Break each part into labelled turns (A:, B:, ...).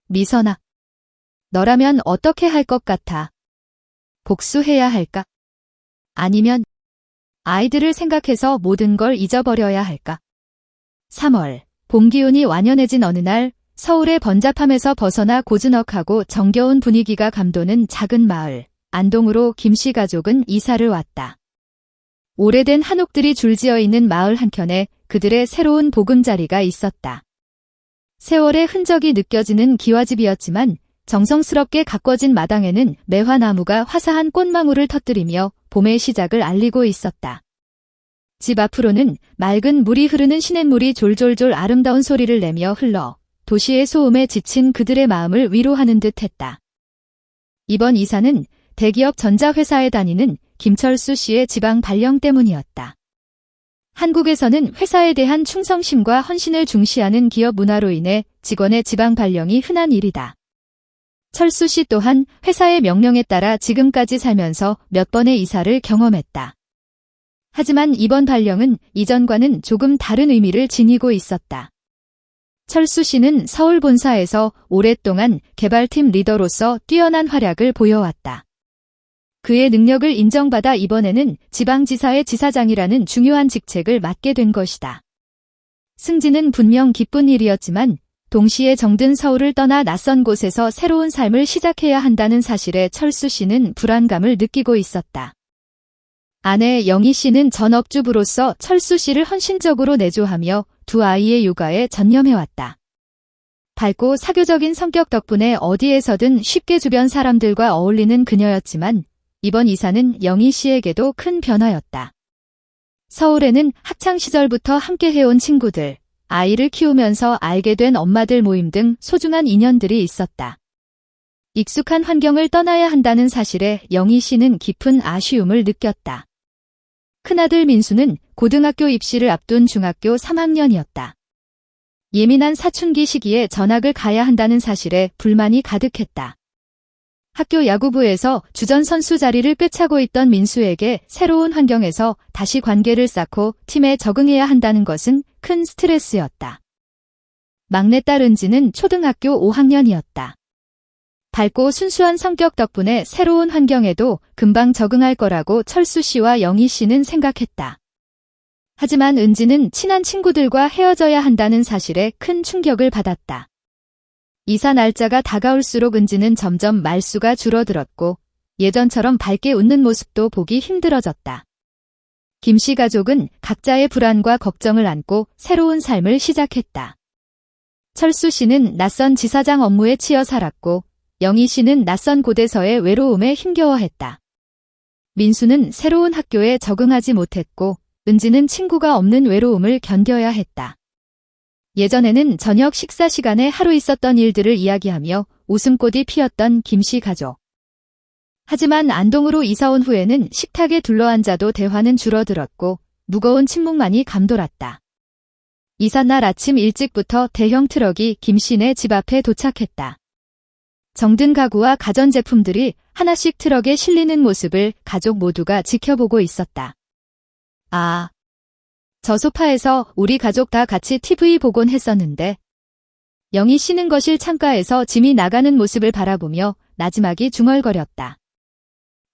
A: 미선아, 너라면 어떻게 할 것 같아? 복수해야 할까? 아니면 아이들을 생각해서 모든 걸 잊어버려야 할까? 3월, 봄 기운이 완연해진 어느 날 서울의 번잡함에서 벗어나 고즈넉하고 정겨운 분위기가 감도는 작은 마을, 안동으로 김씨 가족은 이사를 왔다. 오래된 한옥들이 줄지어 있는 마을 한켠에 그들의 새로운 보금자리가 있었다. 세월의 흔적이 느껴지는 기와집이었지만 정성스럽게 가꿔진 마당에는 매화나무가 화사한 꽃망울을 터뜨리며 봄의 시작을 알리고 있었다. 집 앞으로는 맑은 물이 흐르는 시냇물이 졸졸졸 아름다운 소리를 내며 흘러 도시의 소음에 지친 그들의 마음을 위로하는 듯 했다. 이번 이사는 대기업 전자회사에 다니는 김철수 씨의 지방 발령 때문이었다. 한국에서는 회사에 대한 충성심과 헌신을 중시하는 기업 문화로 인해 직원의 지방 발령이 흔한 일이다. 철수 씨 또한 회사의 명령에 따라 지금까지 살면서 몇 번의 이사를 경험했다. 하지만 이번 발령은 이전과는 조금 다른 의미를 지니고 있었다. 철수 씨는 서울 본사에서 오랫동안 개발팀 리더로서 뛰어난 활약을 보여왔다. 그의 능력을 인정받아 이번에는 지방지사의 지사장이라는 중요한 직책을 맡게 된 것이다. 승진은 분명 기쁜 일이었지만 동시에 정든 서울을 떠나 낯선 곳에서 새로운 삶을 시작해야 한다는 사실에 철수 씨는 불안감을 느끼고 있었다. 아내 영희 씨는 전업주부로서 철수 씨를 헌신적으로 내조하며 두 아이의 육아에 전념해왔다. 밝고 사교적인 성격 덕분에 어디에서든 쉽게 주변 사람들과 어울리는 그녀였지만 이번 이사는 영희 씨에게도 큰 변화였다. 서울에는 학창시절부터 함께 해온 친구들, 아이를 키우면서 알게 된 엄마들 모임 등 소중한 인연들이 있었다. 익숙한 환경을 떠나야 한다는 사실에 영희 씨는 깊은 아쉬움을 느꼈다. 큰아들 민수는 고등학교 입시를 앞둔 중학교 3학년이었다. 예민한 사춘기 시기에 전학을 가야 한다는 사실에 불만이 가득했다. 학교 야구부에서 주전 선수 자리를 꿰차고 있던 민수에게 새로운 환경에서 다시 관계를 쌓고 팀에 적응해야 한다는 것은 큰 스트레스였다. 막내딸 은지는 초등학교 5학년이었다. 밝고 순수한 성격 덕분에 새로운 환경에도 금방 적응할 거라고 철수 씨와 영희 씨는 생각했다. 하지만 은지는 친한 친구들과 헤어져야 한다는 사실에 큰 충격을 받았다. 이사 날짜가 다가올수록 은지는 점점 말수가 줄어들었고 예전처럼 밝게 웃는 모습도 보기 힘들어졌다. 김씨 가족은 각자의 불안과 걱정을 안고 새로운 삶을 시작했다. 철수 씨는 낯선 지사장 업무에 치여 살았고 영희 씨는 낯선 곳에서의 외로움에 힘겨워했다. 민수는 새로운 학교에 적응하지 못했고 은지는 친구가 없는 외로움을 견뎌야 했다. 예전에는 저녁 식사 시간에 하루 있었던 일들을 이야기하며 웃음꽃이 피었던 김씨 가족. 하지만 안동으로 이사온 후에는 식탁에 둘러앉아도 대화는 줄어들었고 무거운 침묵만이 감돌았다. 이삿날 아침 일찍부터 대형 트럭이 김씨네 집 앞에 도착했다. 정든 가구와 가전제품들이 하나씩 트럭에 실리는 모습을 가족 모두가 지켜보고 있었다. 아, 저 소파에서 우리 가족 다 같이 TV 보곤 했었는데. 영희 씨는 거실 창가에서 짐이 나가는 모습을 바라보며 나지막이 중얼거렸다.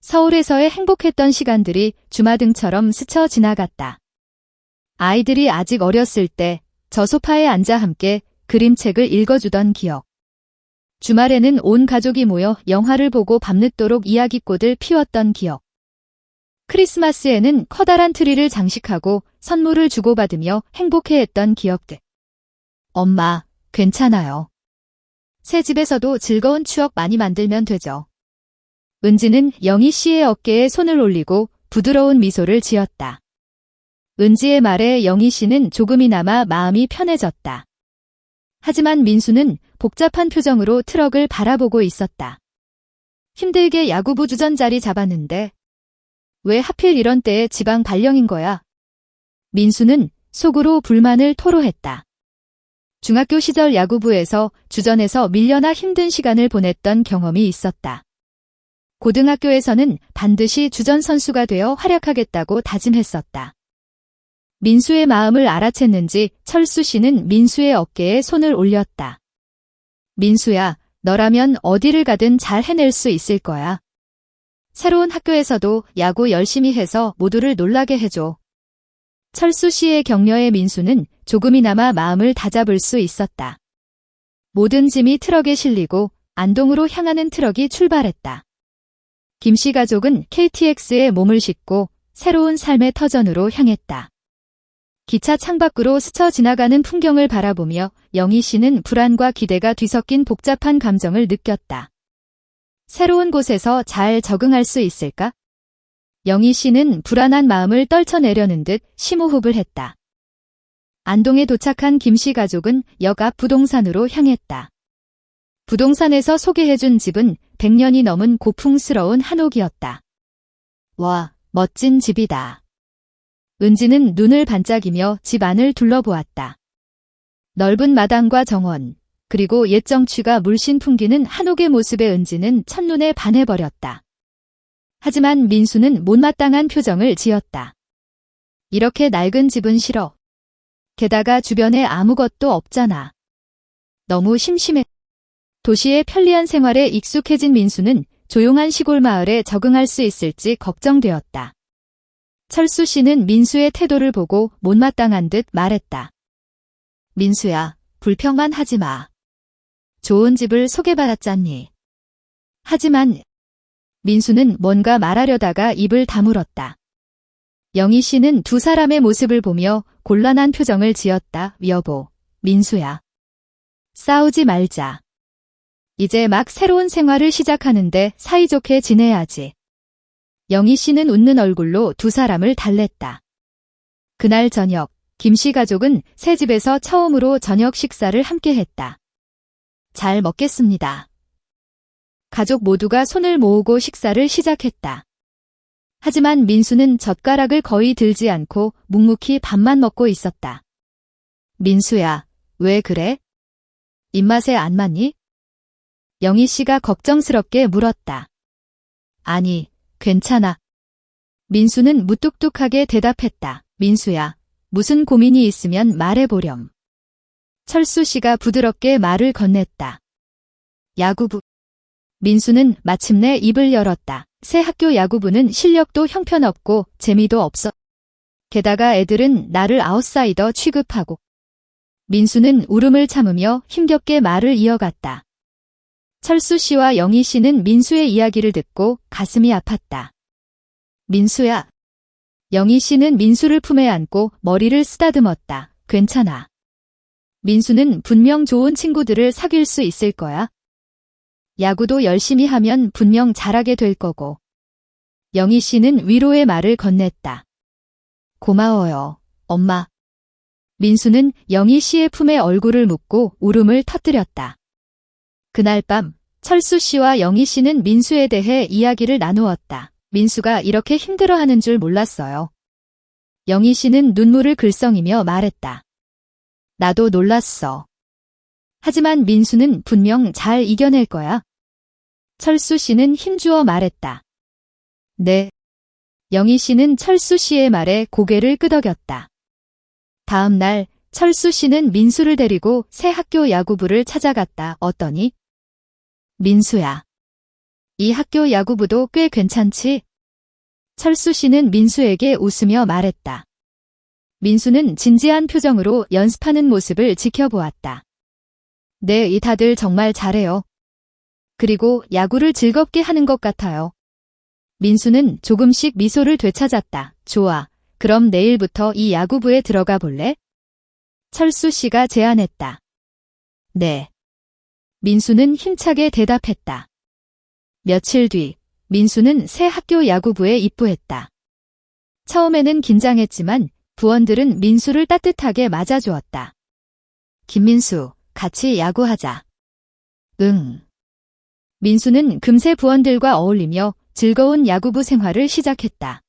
A: 서울에서의 행복했던 시간들이 주마등처럼 스쳐 지나갔다. 아이들이 아직 어렸을 때 저 소파에 앉아 함께 그림책을 읽어주던 기억. 주말에는 온 가족이 모여 영화를 보고 밤늦도록 이야기꽃을 피웠던 기억. 크리스마스에는 커다란 트리를 장식하고 선물을 주고받으며 행복해했던 기억들. 엄마, 괜찮아요. 새 집에서도 즐거운 추억 많이 만들면 되죠. 은지는 영희 씨의 어깨에 손을 올리고 부드러운 미소를 지었다. 은지의 말에 영희 씨는 조금이나마 마음이 편해졌다. 하지만 민수는 복잡한 표정으로 트럭을 바라보고 있었다. 힘들게 야구부 주전 자리 잡았는데 왜 하필 이런 때에 지방 발령인 거야? 민수는 속으로 불만을 토로했다. 중학교 시절 야구부에서 주전에서 밀려나 힘든 시간을 보냈던 경험이 있었다. 고등학교에서는 반드시 주전 선수가 되어 활약하겠다고 다짐했었다. 민수의 마음을 알아챘는지 철수 씨는 민수의 어깨에 손을 올렸다. 민수야, 너라면 어디를 가든 잘 해낼 수 있을 거야. 새로운 학교에서도 야구 열심히 해서 모두를 놀라게 해줘. 철수 씨의 격려에 민수는 조금이나마 마음을 다잡을 수 있었다. 모든 짐이 트럭에 실리고 안동으로 향하는 트럭이 출발했다. 김씨 가족은 KTX에 몸을 싣고 새로운 삶의 터전으로 향했다. 기차 창밖으로 스쳐 지나가는 풍경을 바라보며 영희 씨는 불안과 기대가 뒤섞인 복잡한 감정을 느꼈다. 새로운 곳에서 잘 적응할 수 있을까? 영희 씨는 불안한 마음을 떨쳐내려는 듯 심호흡을 했다. 안동에 도착한 김씨 가족은 역 앞 부동산으로 향했다. 부동산에서 소개해준 집은 100년이 넘은 고풍스러운 한옥이었다. 와, 멋진 집이다. 은지는 눈을 반짝이며 집 안을 둘러보았다. 넓은 마당과 정원, 그리고 옛 정취가 물씬 풍기는 한옥의 모습에 은지는 첫눈에 반해버렸다. 하지만 민수는 못마땅한 표정을 지었다. 이렇게 낡은 집은 싫어. 게다가 주변에 아무것도 없잖아. 너무 심심해. 도시의 편리한 생활에 익숙해진 민수는 조용한 시골 마을에 적응할 수 있을지 걱정되었다. 철수 씨는 민수의 태도를 보고 못마땅한 듯 말했다. 민수야, 불평만 하지 마. 좋은 집을 소개받았잖니. 하지만 민수는 뭔가 말하려다가 입을 다물었다. 영희 씨는 두 사람의 모습을 보며 곤란한 표정을 지었다. 여보, 민수야. 싸우지 말자. 이제 막 새로운 생활을 시작하는데 사이좋게 지내야지. 영희 씨는 웃는 얼굴로 두 사람을 달랬다. 그날 저녁, 김씨 가족은 새 집에서 처음으로 저녁 식사를 함께 했다. 잘 먹겠습니다. 가족 모두가 손을 모으고 식사를 시작했다. 하지만 민수는 젓가락을 거의 들지 않고 묵묵히 밥만 먹고 있었다. 민수야, 왜 그래? 입맛에 안 맞니? 영희 씨가 걱정스럽게 물었다. 아니, 괜찮아. 민수는 무뚝뚝하게 대답했다. 민수야, 무슨 고민이 있으면 말해보렴. 철수 씨가 부드럽게 말을 건넸다. 야구부. 민수는 마침내 입을 열었다. 새 학교 야구부는 실력도 형편없고 재미도 없어. 게다가 애들은 나를 아웃사이더 취급하고. 민수는 울음을 참으며 힘겹게 말을 이어갔다. 철수 씨와 영희 씨는 민수의 이야기를 듣고 가슴이 아팠다. 민수야. 영희 씨는 민수를 품에 안고 머리를 쓰다듬었다. 괜찮아. 민수는 분명 좋은 친구들을 사귈 수 있을 거야. 야구도 열심히 하면 분명 잘하게 될 거고. 영희 씨는 위로의 말을 건넸다. 고마워요, 엄마. 민수는 영희 씨의 품에 얼굴을 묻고 울음을 터뜨렸다. 그날 밤, 철수 씨와 영희 씨는 민수에 대해 이야기를 나누었다. 민수가 이렇게 힘들어하는 줄 몰랐어요. 영희 씨는 눈물을 글썽이며 말했다. 나도 놀랐어. 하지만 민수는 분명 잘 이겨낼 거야. 철수 씨는 힘주어 말했다. 네. 영희 씨는 철수 씨의 말에 고개를 끄덕였다. 다음 날, 철수 씨는 민수를 데리고 새 학교 야구부를 찾아갔다. 어떠니? 민수야. 이 학교 야구부도 꽤 괜찮지? 철수 씨는 민수에게 웃으며 말했다. 민수는 진지한 표정으로 연습하는 모습을 지켜보았다. 네, 다들 정말 잘해요. 그리고 야구를 즐겁게 하는 것 같아요. 민수는 조금씩 미소를 되찾았다. 좋아. 그럼 내일부터 이 야구부에 들어가 볼래? 철수 씨가 제안했다. 네. 민수는 힘차게 대답했다. 며칠 뒤, 민수는 새 학교 야구부에 입부했다. 처음에는 긴장했지만 부원들은 민수를 따뜻하게 맞아주었다. 김민수, 같이 야구하자. 응. 민수는 금세 부원들과 어울리며 즐거운 야구부 생활을 시작했다.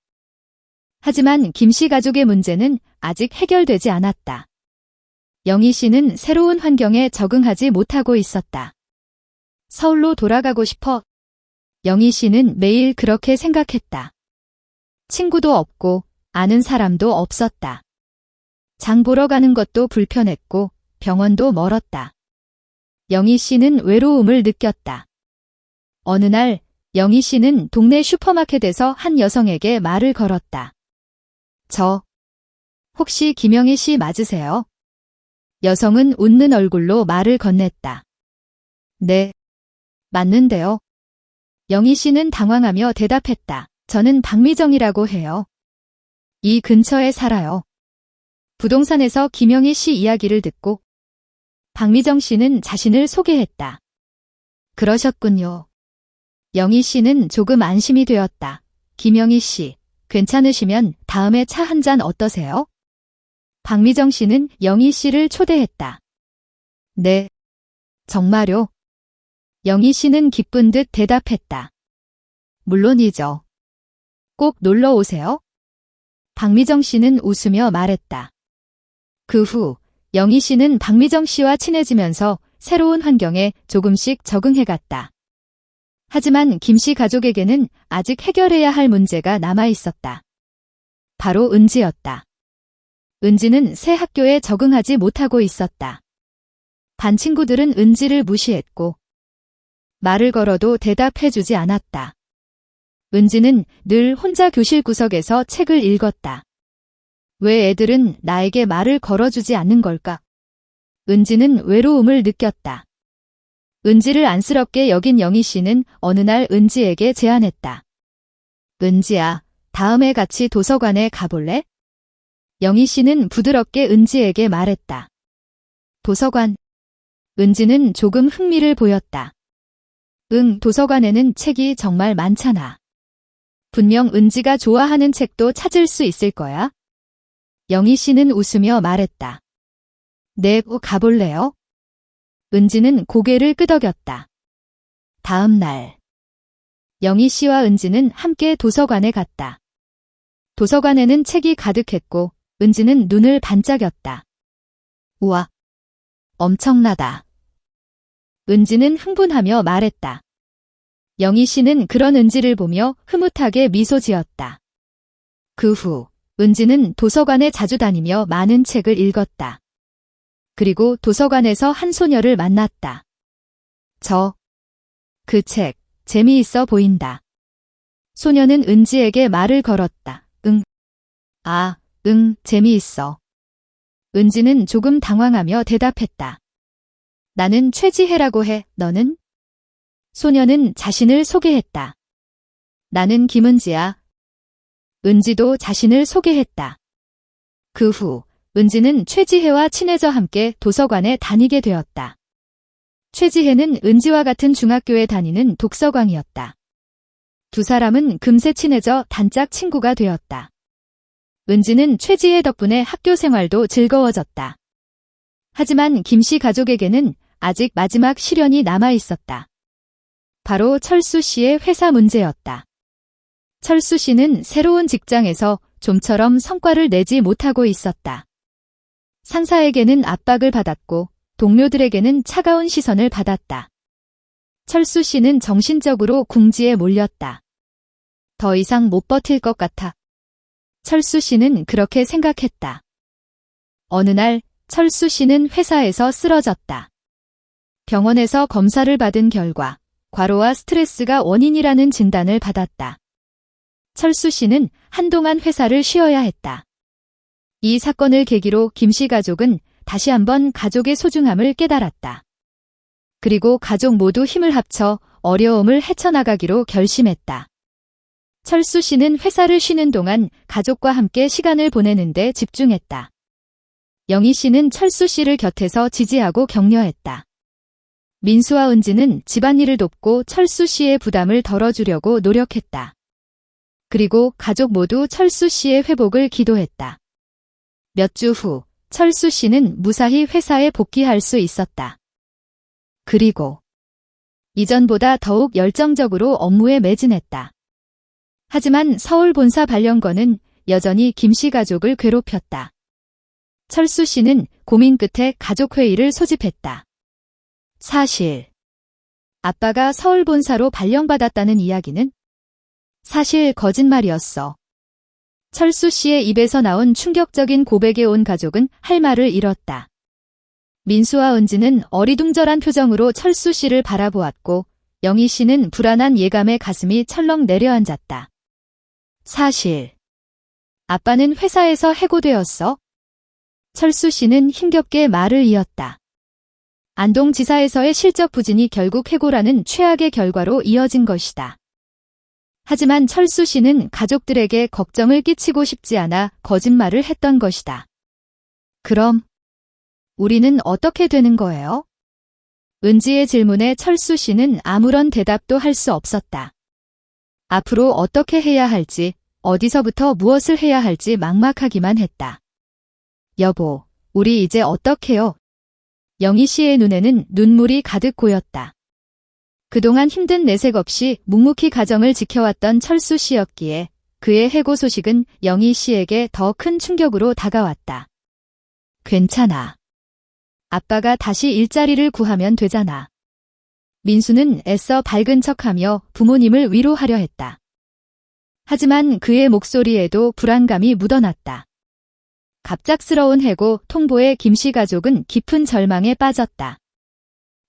A: 하지만 김씨 가족의 문제는 아직 해결되지 않았다. 영희 씨는 새로운 환경에 적응하지 못하고 있었다. 서울로 돌아가고 싶어. 영희 씨는 매일 그렇게 생각했다. 친구도 없고 아는 사람도 없었다. 장 보러 가는 것도 불편했고 병원도 멀었다. 영희 씨는 외로움을 느꼈다. 어느 날 영희 씨는 동네 슈퍼마켓에서 한 여성에게 말을 걸었다. 혹시 김영희 씨 맞으세요? 여성은 웃는 얼굴로 말을 건넸다. 네, 맞는데요. 영희 씨는 당황하며 대답했다. 저는 박미정이라고 해요. 이 근처에 살아요. 부동산에서 김영희 씨 이야기를 듣고 박미정 씨는 자신을 소개했다. 그러셨군요. 영희 씨는 조금 안심이 되었다. 김영희 씨, 괜찮으시면 다음에 차 한 잔 어떠세요? 박미정 씨는 영희 씨를 초대했다. 네, 정말요? 영희 씨는 기쁜 듯 대답했다. 물론이죠. 꼭 놀러 오세요. 박미정 씨는 웃으며 말했다. 그 후 영희 씨는 박미정 씨와 친해지면서 새로운 환경에 조금씩 적응해갔다. 하지만 김 씨 가족에게는 아직 해결해야 할 문제가 남아 있었다. 바로 은지였다. 은지는 새 학교에 적응하지 못하고 있었다. 반 친구들은 은지를 무시했고 말을 걸어도 대답해주지 않았다. 은지는 늘 혼자 교실 구석에서 책을 읽었다. 왜 애들은 나에게 말을 걸어주지 않는 걸까? 은지는 외로움을 느꼈다. 은지를 안쓰럽게 여긴 영희 씨는 어느 날 은지에게 제안했다. 은지야, 다음에 같이 도서관에 가볼래? 영희 씨는 부드럽게 은지에게 말했다. 도서관. 은지는 조금 흥미를 보였다. 응, 도서관에는 책이 정말 많잖아. 분명 은지가 좋아하는 책도 찾을 수 있을 거야. 영희 씨는 웃으며 말했다. 네, 가볼래요? 은지는 고개를 끄덕였다. 다음 날, 영희 씨와 은지는 함께 도서관에 갔다. 도서관에는 책이 가득했고 은지는 눈을 반짝였다. 우와, 엄청나다. 은지는 흥분하며 말했다. 영희 씨는 그런 은지를 보며 흐뭇하게 미소 지었다. 그 후 은지는 도서관에 자주 다니며 많은 책을 읽었다. 그리고 도서관에서 한 소녀를 만났다. 그 책, 재미있어 보인다. 소녀는 은지에게 말을 걸었다. 응. 재미있어. 은지는 조금 당황하며 대답했다. 나는 최지혜라고 해, 너는? 소녀는 자신을 소개했다. 나는 김은지야. 은지도 자신을 소개했다. 그 후 은지는 최지혜와 친해져 함께 도서관에 다니게 되었다. 최지혜는 은지와 같은 중학교에 다니는 독서광이었다. 두 사람은 금세 친해져 단짝 친구가 되었다. 은지는 최지혜 덕분에 학교 생활도 즐거워졌다. 하지만 김 씨 가족에게는 아직 마지막 시련이 남아 있었다. 바로 철수 씨의 회사 문제였다. 철수 씨는 새로운 직장에서 좀처럼 성과를 내지 못하고 있었다. 상사에게는 압박을 받았고 동료들에게는 차가운 시선을 받았다. 철수 씨는 정신적으로 궁지에 몰렸다. 더 이상 못 버틸 것 같아. 철수 씨는 그렇게 생각했다. 어느 날 철수 씨는 회사에서 쓰러졌다. 병원에서 검사를 받은 결과 과로와 스트레스가 원인이라는 진단을 받았다. 철수 씨는 한동안 회사를 쉬어야 했다. 이 사건을 계기로 김 씨 가족은 다시 한번 가족의 소중함을 깨달았다. 그리고 가족 모두 힘을 합쳐 어려움을 헤쳐나가기로 결심했다. 철수 씨는 회사를 쉬는 동안 가족과 함께 시간을 보내는 데 집중했다. 영희 씨는 철수 씨를 곁에서 지지하고 격려했다. 민수와 은지는 집안일을 돕고 철수 씨의 부담을 덜어주려고 노력했다. 그리고 가족 모두 철수 씨의 회복을 기도했다. 몇 주 후 철수 씨는 무사히 회사에 복귀할 수 있었다. 그리고 이전보다 더욱 열정적으로 업무에 매진했다. 하지만 서울 본사 발령건은 여전히 김 씨 가족을 괴롭혔다. 철수 씨는 고민 끝에 가족회의를 소집했다. 사실 아빠가 서울 본사로 발령받았다는 이야기는 사실 거짓말이었어. 철수 씨의 입에서 나온 충격적인 고백에 온 가족은 할 말을 잃었다. 민수와 은지는 어리둥절한 표정으로 철수 씨를 바라보았고 영희 씨는 불안한 예감에 가슴이 철렁 내려앉았다. 사실 아빠는 회사에서 해고되었어? 철수 씨는 힘겹게 말을 이었다. 안동지사에서의 실적 부진이 결국 해고라는 최악의 결과로 이어진 것이다. 하지만 철수 씨는 가족들에게 걱정을 끼치고 싶지 않아 거짓말을 했던 것이다. 그럼 우리는 어떻게 되는 거예요? 은지의 질문에 철수 씨는 아무런 대답도 할 수 없었다. 앞으로 어떻게 해야 할지, 어디서부터 무엇을 해야 할지 막막하기만 했다. 여보, 우리 이제 어떡해요? 영희 씨의 눈에는 눈물이 가득 고였다. 그동안 힘든 내색 없이 묵묵히 가정을 지켜왔던 철수 씨였기에 그의 해고 소식은 영희 씨에게 더 큰 충격으로 다가왔다. 괜찮아. 아빠가 다시 일자리를 구하면 되잖아. 민수는 애써 밝은 척하며 부모님을 위로하려 했다. 하지만 그의 목소리에도 불안감이 묻어났다. 갑작스러운 해고 통보에 김씨 가족은 깊은 절망에 빠졌다.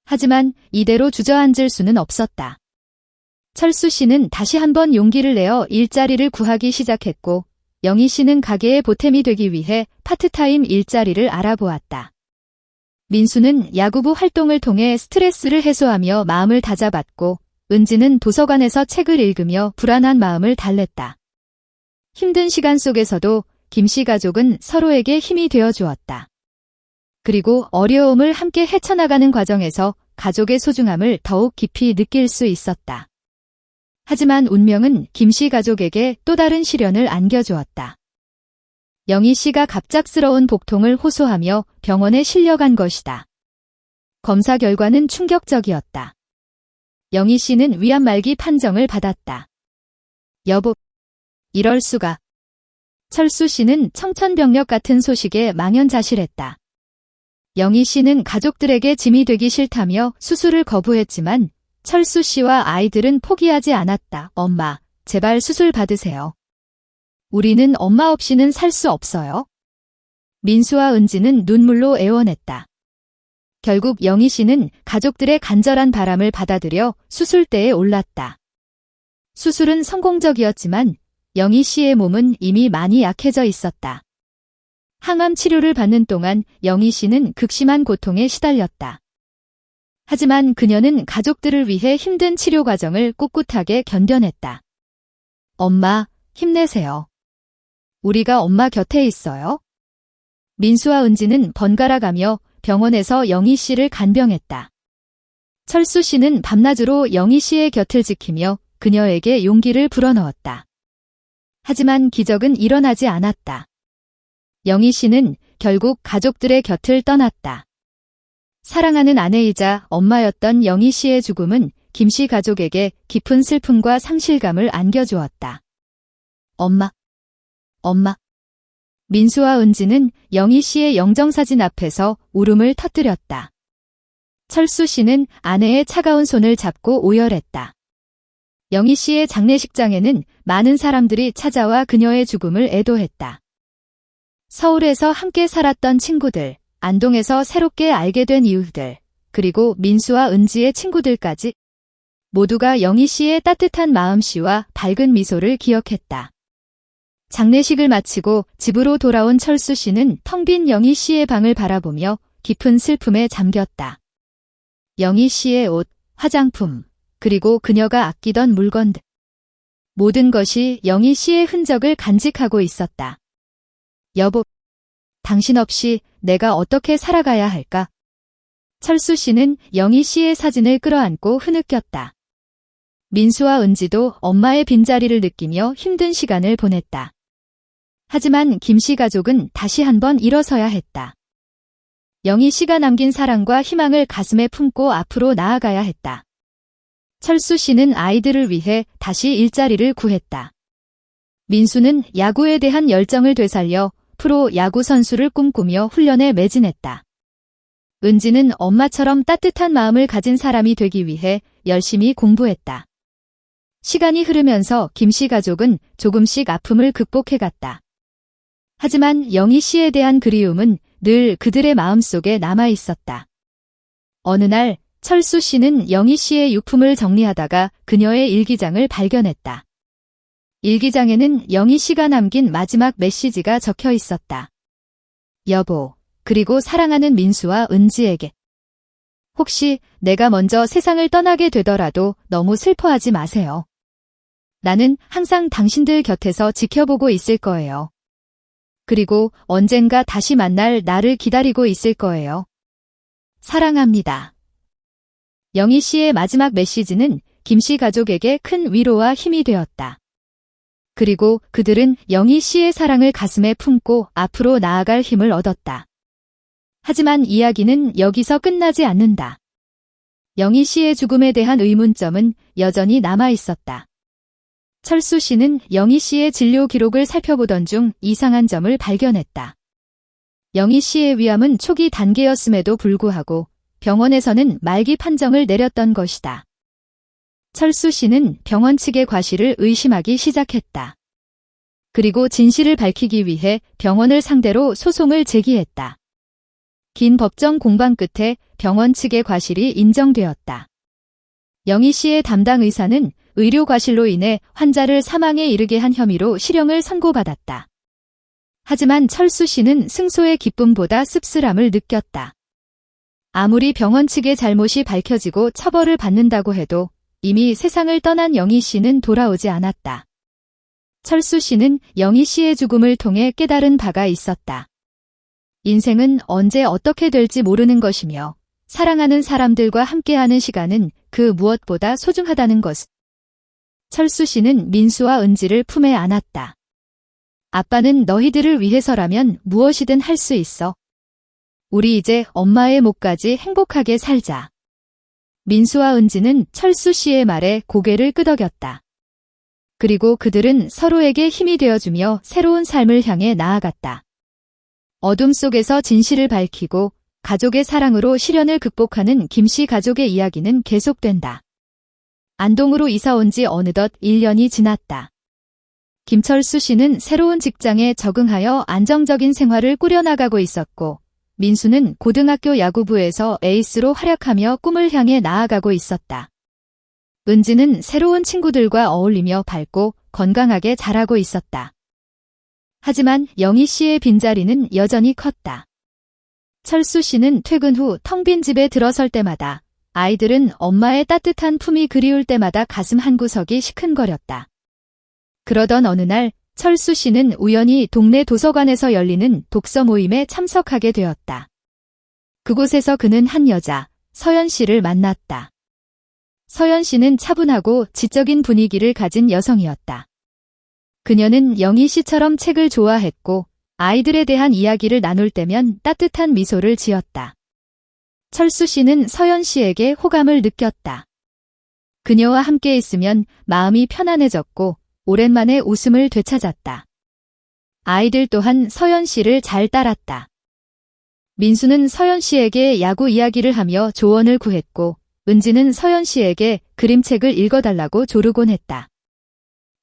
A: 하지만 이대로 주저앉을 수는 없었다. 철수 씨는 다시 한번 용기를 내어 일자리를 구하기 시작했고 영희 씨는 가게의 보탬이 되기 위해 파트타임 일자리를 알아보았다. 민수는 야구부 활동을 통해 스트레스를 해소하며 마음을 다잡았고 은지는 도서관에서 책을 읽으며 불안한 마음을 달랬다. 힘든 시간 속에서도 김씨 가족은 서로에게 힘이 되어 주었다. 그리고 어려움을 함께 헤쳐나가는 과정에서 가족의 소중함을 더욱 깊이 느낄 수 있었다. 하지만 운명은 김씨 가족에게 또 다른 시련을 안겨주었다. 영희 씨가 갑작스러운 복통을 호소하며 병원에 실려간 것이다. 검사 결과는 충격적이었다. 영희 씨는 위암 말기 판정을 받았다. 여보, 이럴 수가. 철수 씨는 청천벽력 같은 소식에 망연자실했다. 영희 씨는 가족들에게 짐이 되기 싫다며 수술을 거부했지만 철수 씨와 아이들은 포기하지 않았다. 엄마, 제발 수술 받으세요. 우리는 엄마 없이는 살 수 없어요. 민수와 은지는 눈물로 애원했다. 결국 영희 씨는 가족들의 간절한 바람을 받아들여 수술대에 올랐다. 수술은 성공적이었지만 영희 씨의 몸은 이미 많이 약해져 있었다. 항암 치료를 받는 동안 영희 씨는 극심한 고통에 시달렸다. 하지만 그녀는 가족들을 위해 힘든 치료 과정을 꿋꿋하게 견뎌냈다. 엄마, 힘내세요. 우리가 엄마 곁에 있어요. 민수와 은지는 번갈아가며 병원에서 영희 씨를 간병했다. 철수 씨는 밤낮으로 영희 씨의 곁을 지키며 그녀에게 용기를 불어넣었다. 하지만 기적은 일어나지 않았다. 영희 씨는 결국 가족들의 곁을 떠났다. 사랑하는 아내이자 엄마였던 영희 씨의 죽음은 김씨 가족에게 깊은 슬픔과 상실감을 안겨주었다. 엄마. 민수와 은지는 영희 씨의 영정사진 앞에서 울음을 터뜨렸다. 철수 씨는 아내의 차가운 손을 잡고 오열했다. 영희 씨의 장례식장에는 많은 사람들이 찾아와 그녀의 죽음을 애도했다. 서울에서 함께 살았던 친구들, 안동에서 새롭게 알게 된 이웃들, 그리고 민수와 은지의 친구들까지 모두가 영희 씨의 따뜻한 마음씨와 밝은 미소를 기억했다. 장례식을 마치고 집으로 돌아온 철수 씨는 텅 빈 영희 씨의 방을 바라보며 깊은 슬픔에 잠겼다. 영희 씨의 옷, 화장품, 그리고 그녀가 아끼던 물건들. 모든 것이 영희 씨의 흔적을 간직하고 있었다. 여보, 당신 없이 내가 어떻게 살아가야 할까? 철수 씨는 영희 씨의 사진을 끌어안고 흐느꼈다. 민수와 은지도 엄마의 빈자리를 느끼며 힘든 시간을 보냈다. 하지만 김씨 가족은 다시 한번 일어서야 했다. 영희 씨가 남긴 사랑과 희망을 가슴에 품고 앞으로 나아가야 했다. 철수 씨는 아이들을 위해 다시 일자리를 구했다. 민수는 야구에 대한 열정을 되살려 프로 야구 선수를 꿈꾸며 훈련에 매진했다. 은지는 엄마처럼 따뜻한 마음을 가진 사람이 되기 위해 열심히 공부했다. 시간이 흐르면서 김씨 가족은 조금씩 아픔을 극복해갔다. 하지만 영희 씨에 대한 그리움은 늘 그들의 마음속에 남아 있었다. 어느 날 철수 씨는 영희 씨의 유품을 정리하다가 그녀의 일기장을 발견했다. 일기장에는 영희 씨가 남긴 마지막 메시지가 적혀 있었다. 여보, 그리고 사랑하는 민수와 은지에게. 혹시 내가 먼저 세상을 떠나게 되더라도 너무 슬퍼하지 마세요. 나는 항상 당신들 곁에서 지켜보고 있을 거예요. 그리고 언젠가 다시 만날 나를 기다리고 있을 거예요. 사랑합니다. 영희 씨의 마지막 메시지는 김 씨 가족에게 큰 위로와 힘이 되었다. 그리고 그들은 영희 씨의 사랑을 가슴에 품고 앞으로 나아갈 힘을 얻었다. 하지만 이야기는 여기서 끝나지 않는다. 영희 씨의 죽음에 대한 의문점은 여전히 남아 있었다. 철수 씨는 영희 씨의 진료 기록을 살펴보던 중 이상한 점을 발견했다. 영희 씨의 위암은 초기 단계였음에도 불구하고 병원에서는 말기 판정을 내렸던 것이다. 철수 씨는 병원 측의 과실을 의심하기 시작했다. 그리고 진실을 밝히기 위해 병원을 상대로 소송을 제기했다. 긴 법정 공방 끝에 병원 측의 과실이 인정되었다. 영희 씨의 담당 의사는 의료 과실로 인해 환자를 사망에 이르게 한 혐의로 실형을 선고받았다. 하지만 철수 씨는 승소의 기쁨보다 씁쓸함을 느꼈다. 아무리 병원 측의 잘못이 밝혀지고 처벌을 받는다고 해도 이미 세상을 떠난 영희 씨는 돌아오지 않았다. 철수 씨는 영희 씨의 죽음을 통해 깨달은 바가 있었다. 인생은 언제 어떻게 될지 모르는 것이며 사랑하는 사람들과 함께하는 시간은 그 무엇보다 소중하다는 것. 철수 씨는 민수와 은지를 품에 안았다. 아빠는 너희들을 위해서라면 무엇이든 할 수 있어. 우리 이제 엄마의 목까지 행복하게 살자. 민수와 은지는 철수 씨의 말에 고개를 끄덕였다. 그리고 그들은 서로에게 힘이 되어주며 새로운 삶을 향해 나아갔다. 어둠 속에서 진실을 밝히고 가족의 사랑으로 시련을 극복하는 김 씨 가족의 이야기는 계속된다. 안동으로 이사 온 지 어느덧 1년이 지났다. 김철수 씨는 새로운 직장에 적응하여 안정적인 생활을 꾸려나가고 있었고, 민수는 고등학교 야구부에서 에이스로 활약하며 꿈을 향해 나아가고 있었다. 은지는 새로운 친구들과 어울리며 밝고 건강하게 자라고 있었다. 하지만 영희 씨의 빈자리는 여전히 컸다. 철수 씨는 퇴근 후 텅 빈 집에 들어설 때마다 아이들은 엄마의 따뜻한 품이 그리울 때마다 가슴 한구석이 시큰거렸다. 그러던 어느 날 철수 씨는 우연히 동네 도서관에서 열리는 독서 모임에 참석하게 되었다. 그곳에서 그는 한 여자, 서연 씨를 만났다. 서연 씨는 차분하고 지적인 분위기를 가진 여성이었다. 그녀는 영희 씨처럼 책을 좋아했고 아이들에 대한 이야기를 나눌 때면 따뜻한 미소를 지었다. 철수 씨는 서연 씨에게 호감을 느꼈다. 그녀와 함께 있으면 마음이 편안해졌고 오랜만에 웃음을 되찾았다. 아이들 또한 서연 씨를 잘 따랐다. 민수는 서연 씨에게 야구 이야기를 하며 조언을 구했고 은지는 서연 씨에게 그림책을 읽어달라고 조르곤 했다.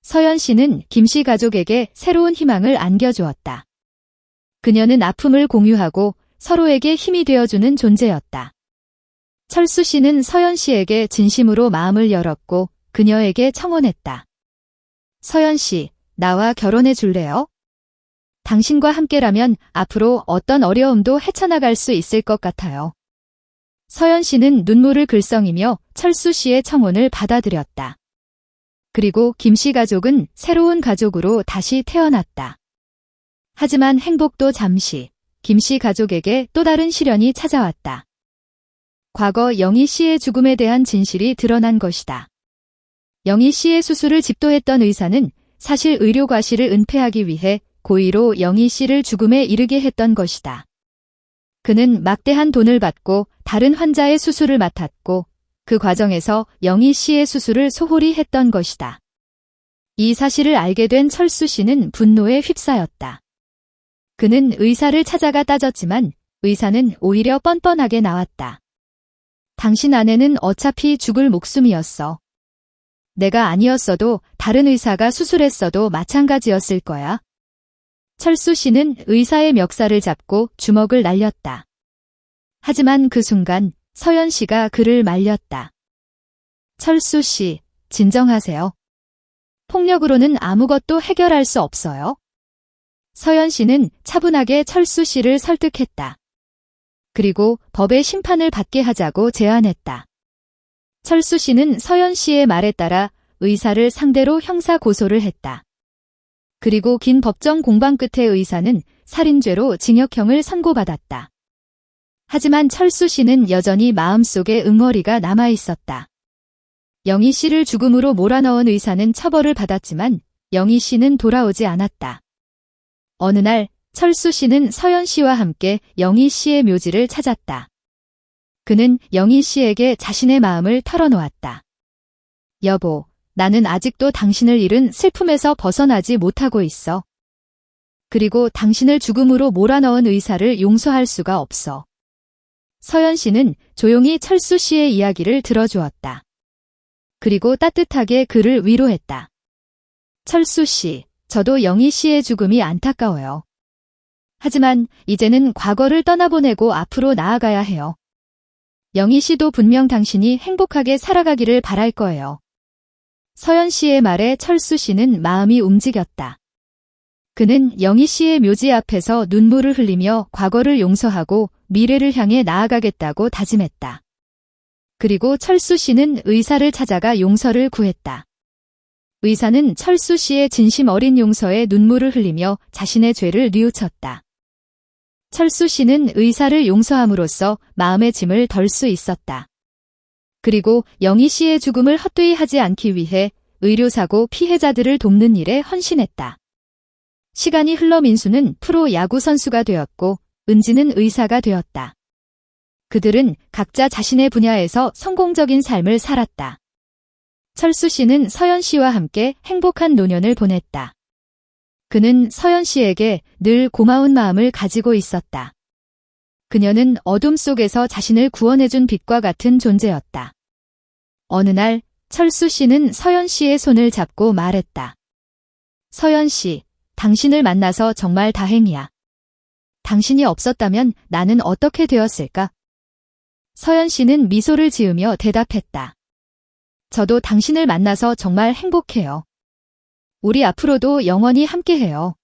A: 서연 씨는 김 씨 가족에게 새로운 희망을 안겨주었다. 그녀는 아픔을 공유하고 서로에게 힘이 되어주는 존재였다. 철수 씨는 서연 씨에게 진심으로 마음을 열었고 그녀에게 청혼했다. 서연 씨, 나와 결혼해 줄래요? 당신과 함께라면 앞으로 어떤 어려움도 헤쳐나갈 수 있을 것 같아요. 서연 씨는 눈물을 글썽이며 철수 씨의 청혼을 받아들였다. 그리고 김 씨 가족은 새로운 가족으로 다시 태어났다. 하지만 행복도 잠시, 김 씨 가족에게 또 다른 시련이 찾아왔다. 과거 영희 씨의 죽음에 대한 진실이 드러난 것이다. 영희 씨의 수술을 집도했던 의사는 사실 의료 과실을 은폐하기 위해 고의로 영희 씨를 죽음에 이르게 했던 것이다. 그는 막대한 돈을 받고 다른 환자의 수술을 맡았고 그 과정에서 영희 씨의 수술을 소홀히 했던 것이다. 이 사실을 알게 된 철수 씨는 분노에 휩싸였다. 그는 의사를 찾아가 따졌지만 의사는 오히려 뻔뻔하게 나왔다. 당신 아내는 어차피 죽을 목숨이었어. 내가 아니었어도 다른 의사가 수술했어도 마찬가지였을 거야. 철수 씨는 의사의 멱살을 잡고 주먹을 날렸다. 하지만 그 순간 서연 씨가 그를 말렸다. 철수 씨, 진정하세요. 폭력으로는 아무것도 해결할 수 없어요. 서연 씨는 차분하게 철수 씨를 설득했다. 그리고 법의 심판을 받게 하자고 제안했다. 철수 씨는 서연 씨의 말에 따라 의사를 상대로 형사 고소를 했다. 그리고 긴 법정 공방 끝에 의사는 살인죄로 징역형을 선고받았다. 하지만 철수 씨는 여전히 마음속에 응어리가 남아 있었다. 영희 씨를 죽음으로 몰아넣은 의사는 처벌을 받았지만 영희 씨는 돌아오지 않았다. 어느 날 철수 씨는 서연 씨와 함께 영희 씨의 묘지를 찾았다. 그는 영희 씨에게 자신의 마음을 털어놓았다. 여보, 나는 아직도 당신을 잃은 슬픔에서 벗어나지 못하고 있어. 그리고 당신을 죽음으로 몰아넣은 의사를 용서할 수가 없어. 서연 씨는 조용히 철수 씨의 이야기를 들어주었다. 그리고 따뜻하게 그를 위로했다. 철수 씨, 저도 영희 씨의 죽음이 안타까워요. 하지만 이제는 과거를 떠나보내고 앞으로 나아가야 해요. 영희 씨도 분명 당신이 행복하게 살아가기를 바랄 거예요. 서연 씨의 말에 철수 씨는 마음이 움직였다. 그는 영희 씨의 묘지 앞에서 눈물을 흘리며 과거를 용서하고 미래를 향해 나아가겠다고 다짐했다. 그리고 철수 씨는 의사를 찾아가 용서를 구했다. 의사는 철수 씨의 진심 어린 용서에 눈물을 흘리며 자신의 죄를 뉘우쳤다. 철수 씨는 의사를 용서함으로써 마음의 짐을 덜 수 있었다. 그리고 영희 씨의 죽음을 헛되이 하지 않기 위해 의료사고 피해자들을 돕는 일에 헌신했다. 시간이 흘러 민수는 프로 야구 선수가 되었고 은지는 의사가 되었다. 그들은 각자 자신의 분야에서 성공적인 삶을 살았다. 철수 씨는 서연 씨와 함께 행복한 노년을 보냈다. 그는 서연 씨에게 늘 고마운 마음을 가지고 있었다. 그녀는 어둠 속에서 자신을 구원해준 빛과 같은 존재였다. 어느 날 철수 씨는 서연 씨의 손을 잡고 말했다. 서연 씨, 당신을 만나서 정말 다행이야. 당신이 없었다면 나는 어떻게 되었을까? 서연 씨는 미소를 지으며 대답했다. 저도 당신을 만나서 정말 행복해요. 우리 앞으로도 영원히 함께해요.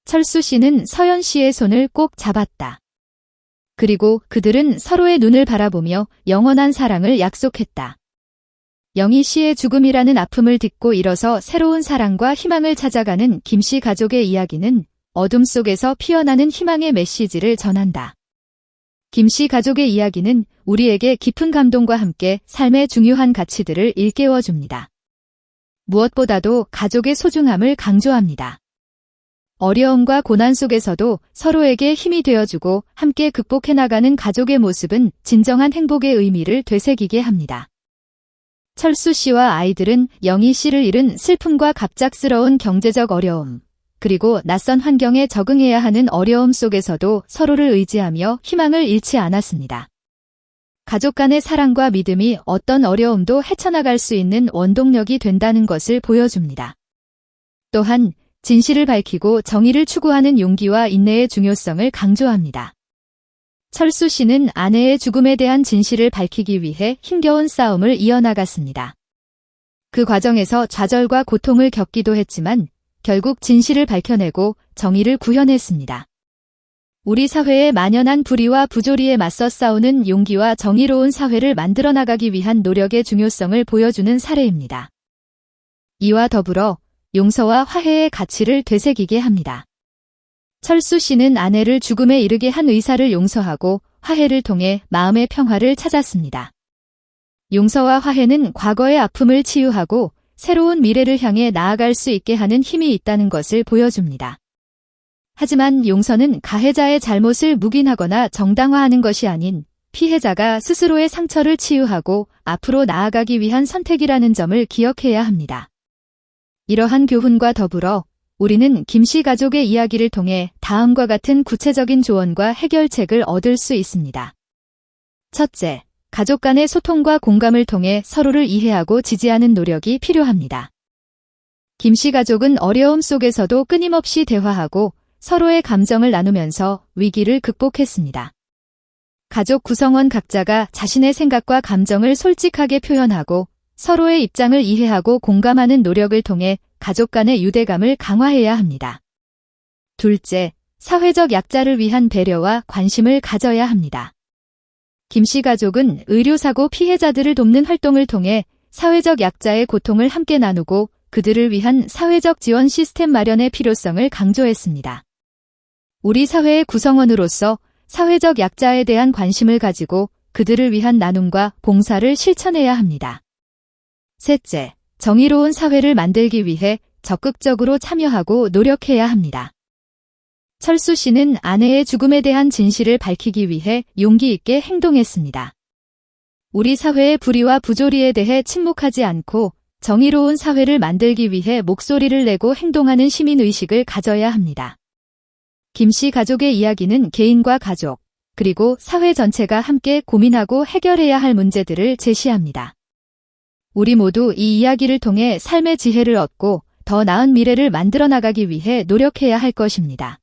A: 철수 씨는 서연 씨의 손을 꼭 잡았다. 그리고 그들은 서로의 눈을 바라보며 영원한 사랑을 약속했다. 영희 씨의 죽음이라는 아픔을 딛고 일어서 새로운 사랑과 희망을 찾아가는 김 씨 가족의 이야기는 어둠 속에서 피어나는 희망의 메시지를 전한다. 김 씨 가족의 이야기는 우리에게 깊은 감동과 함께 삶의 중요한 가치들을 일깨워줍니다. 무엇보다도 가족의 소중함을 강조합니다. 어려움과 고난 속에서도 서로에게 힘이 되어주고 함께 극복해 나가는 가족의 모습은 진정한 행복의 의미를 되새기게 합니다. 철수 씨와 아이들은 영희 씨를 잃은 슬픔과 갑작스러운 경제적 어려움, 그리고 낯선 환경에 적응해야 하는 어려움 속에서도 서로를 의지하며 희망을 잃지 않았습니다. 가족 간의 사랑과 믿음이 어떤 어려움도 헤쳐나갈 수 있는 원동력이 된다는 것을 보여줍니다. 또한 진실을 밝히고 정의를 추구하는 용기와 인내의 중요성을 강조합니다. 철수 씨는 아내의 죽음에 대한 진실을 밝히기 위해 힘겨운 싸움을 이어나갔습니다. 그 과정에서 좌절과 고통을 겪기도 했지만 결국 진실을 밝혀내고 정의를 구현했습니다. 우리 사회의 만연한 불의와 부조리에 맞서 싸우는 용기와 정의로운 사회를 만들어 나가기 위한 노력의 중요성을 보여주는 사례입니다. 이와 더불어 용서와 화해의 가치를 되새기게 합니다. 철수 씨는 아내를 죽음에 이르게 한 의사를 용서하고 화해를 통해 마음의 평화를 찾았습니다. 용서와 화해는 과거의 아픔을 치유하고 새로운 미래를 향해 나아갈 수 있게 하는 힘이 있다는 것을 보여줍니다. 하지만 용서는 가해자의 잘못을 묵인하거나 정당화하는 것이 아닌 피해자가 스스로의 상처를 치유하고 앞으로 나아가기 위한 선택이라는 점을 기억해야 합니다. 이러한 교훈과 더불어 우리는 김 씨 가족의 이야기를 통해 다음과 같은 구체적인 조언과 해결책을 얻을 수 있습니다. 첫째, 가족 간의 소통과 공감을 통해 서로를 이해하고 지지하는 노력이 필요합니다. 김 씨 가족은 어려움 속에서도 끊임없이 대화하고 서로의 감정을 나누면서 위기를 극복했습니다. 가족 구성원 각자가 자신의 생각과 감정을 솔직하게 표현하고 서로의 입장을 이해하고 공감하는 노력을 통해 가족 간의 유대감을 강화해야 합니다. 둘째, 사회적 약자를 위한 배려와 관심을 가져야 합니다. 김씨 가족은 의료사고 피해자들을 돕는 활동을 통해 사회적 약자의 고통을 함께 나누고 그들을 위한 사회적 지원 시스템 마련의 필요성을 강조했습니다. 우리 사회의 구성원으로서 사회적 약자에 대한 관심을 가지고 그들을 위한 나눔과 봉사를 실천해야 합니다. 셋째, 정의로운 사회를 만들기 위해 적극적으로 참여하고 노력해야 합니다. 철수 씨는 아내의 죽음에 대한 진실을 밝히기 위해 용기 있게 행동했습니다. 우리 사회의 불의와 부조리에 대해 침묵하지 않고 정의로운 사회를 만들기 위해 목소리를 내고 행동하는 시민의식을 가져야 합니다. 김씨 가족의 이야기는 개인과 가족, 그리고 사회 전체가 함께 고민하고 해결해야 할 문제들을 제시합니다. 우리 모두 이 이야기를 통해 삶의 지혜를 얻고 더 나은 미래를 만들어 나가기 위해 노력해야 할 것입니다.